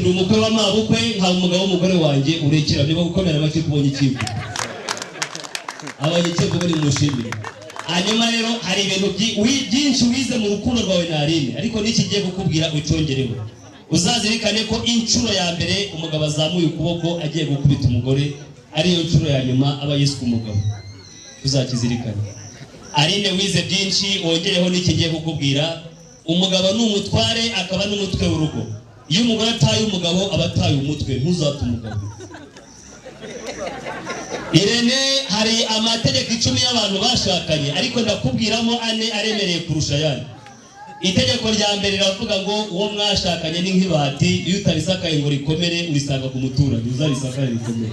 ndi umukwe w'amabukwe nka umugabo w'umugore wanjye urekera niba gukomera amashyi kubonye ikigo abanye ikigo bari mushimire. Hanyuma rero hari ibintu byinshi wize mu rukundo rwawe na Aline, ariko nikigiye kukubwira ucongereho. Uzazirikane ko incuro ya mbere umugabo azamuye ukuboko agiye gukubita umugore ariyo ncuro ya nyuma aba yiswe umugabo. Uzakizirikane. Aline wize byinshi, wongereho nikigiye kukubwira. Umugabo n'umutware akaba n'umutwe w'urugo. Iyo umugore ataye umugabo aba ataye umutwe, ntuzate umugabo. Irene, hari amategeko 10 y'abantu bashakanye, ariko ndakubwiramo ane aremereye kurusha yandi. Itegeko rya mbere riravuga ngo uwo mwashakanye ni nk'ibati, iyo utarisakaye ngo rikomere urisanga ku muturage, uzarisakaye rikomere.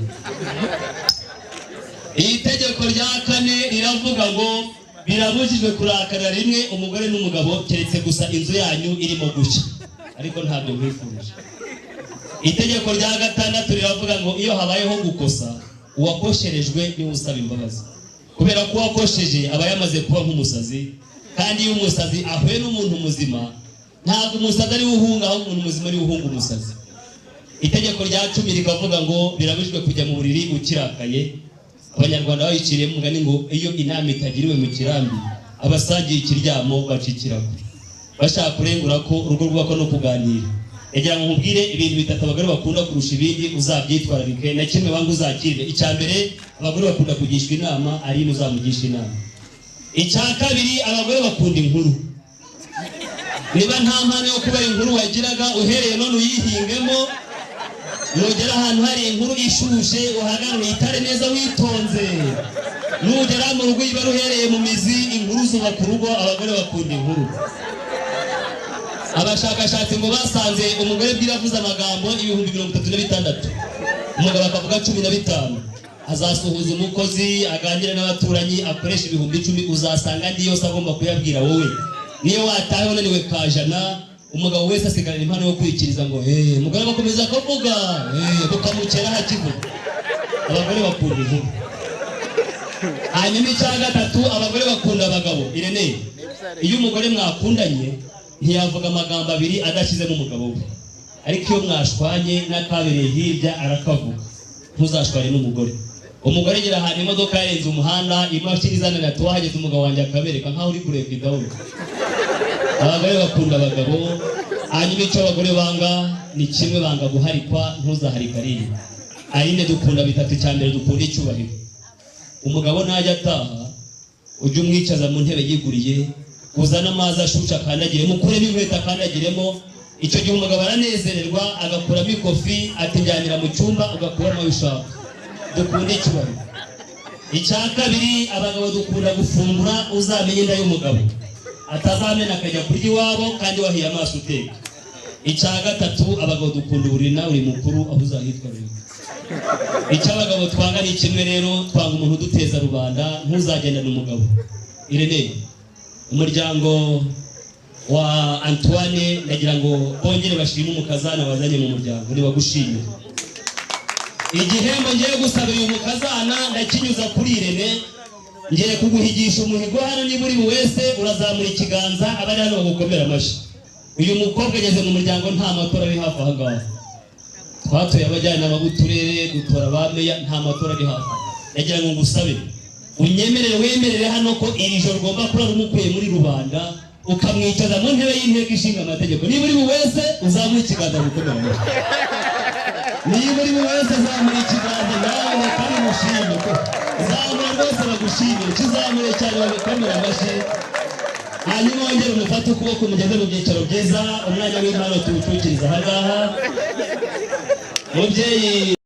Itegeko rya kane riravuga ngo birabujijwe kurakara rimwe umugore n'umugabo keretse gusa inzu yanyu irimo gushya, ariko ntabyo mwifuje. Itegeko rya gatandatu riravuga ngo iyo habayeho gukosa uwakosherejwe ni usaba imbabazi, kubera ko wakosheje aba yamaze kuba nk'umusazi, kandi iyo umusazi ahuye n'umuntu muzima ntabwo umusazi ari uhunga, aho umuntu muzima ari uhunga umusazi. Itegeko rya 10 rikavuga ngo birabujijwe kujya mu buriri ukirakaye. Abanyarwanda bayiciriye mu ngani ngo iyo inama itagiriwe mu kirambi abasagiye ikiryamo bacikiraho, bashaka kurengura ko urugo rwako no kuganira. Egira ngo nkubwire ibintu bitatu abagore bakunda kurusha ibindi, uzabyitwararike na kimwe banga uzakirire. Icya mbere, abagore bakunda kugishwa inama, ari uzamugisha inama. Icya kabiri, abagore bakunda inkuru. Niba nta mpano yo kuba inkuru wagiraga uhereye none uyihingemo, nugera ahantu hari inkuru ishushe uhagarare itare neza witonze. Nugera mu rugo iba ruhereye mu mizi, inkuru zuba ku rugo. Abagore bakunda inkuru. Abashakashatsi ngo basanze umugore bwiravuze amagambo 36,000, umugabo akavuga 15. Azasuhuza umukozi, aganira n'abaturanyi, akoresha 10,000, uzasanga ndi yose agomba kuyabwira wowe. Niyo watahe unaniwe kajana, umugabo wese asigarana impano yo kwikiriza ngo umugore bakomeza kuvuga bukamukera hakivuga. Abagore bakunda inkuru. Hanyuma icya gatatu, abagore bakunda abagabo. Irene, iyo umugore mwakundanye ntiyavuga amagambo abiri adashyizemo umugabo we, ariko iyo mwashwanye n'akabereye hirya arakavuga. Ntuzashware n'umugore. Umugore gira ahantu imodoka yarenze umuhanda, imashini izanana tuwahageze umugabo wanjye akabereka nkaho uri kureka idawuni. Abagore bakunda abagabo. Hanyuma icyo abagore banga ni kimwe, banga guharikwa, ntuzaharikariye. Aline dukunda bitatu. Cya mbere dukunda icyubahiro. Umugabo najya ataha ujye umwicaza mu ntebe yiguriye, uzana amazi ashusha akandagiye, mukuremo inkweto akandagiremo. Icyo gihe umugabo aranezererwa, agakuramo ikofi atijyanira mu cyumba, ugakuramo ushaka. Dukunda icyubahiro. Icya kabiri, abagabo dukunda gufungura, uzamenye inda y'umugabo atazamena akajya kurya iwabo kandi wahiye amaso uteka. Icya gatatu, abagabo dukunda uburiri nawe uri mukuru aho uzahitwa rero. Icyo abagabo twanga ni kimwe rero, twanga umuntu uduteza rubanda, ntuzagendana umugabo. Irene, umuryango wa Antoine ndagira ngo bongere bashime umukazana wazanye mu muryango, ni bagushimira. Igihembo ngiye gusabira uyu mukazana ndakinyuza kuri Irene, ngiye kuguhigisha umuhigo hano. Niba uri wese urazamura ikiganza, abari hano bagukomera amashyi. Uyu mukobwa ageze mu muryango, nta matora ari hafi aha ngaha. Twatoye abajyana ababuturere, gutora abameya, nta matora ari hafi. Ndagira ngo ngusabe unyemerere, wemerere hano ko iri joro ugomba kurara umukuye muri rubanda, ukamwicaza mu ntebe y'inteko ishinga amategeko. Niba uri wese uzamura ikiganza gukomera amashyi. Niba uri wese uzamura ikiganza nawe nakari mushime ko zamura rwose bagushimire. Kizamure cyane bagukomera amashyi. Hanyuma wongere umufate ukuboko mugeze mu byicaro byiza. Umwanya w'Imana tuwucukiriza aha ngaha. Mubyeyi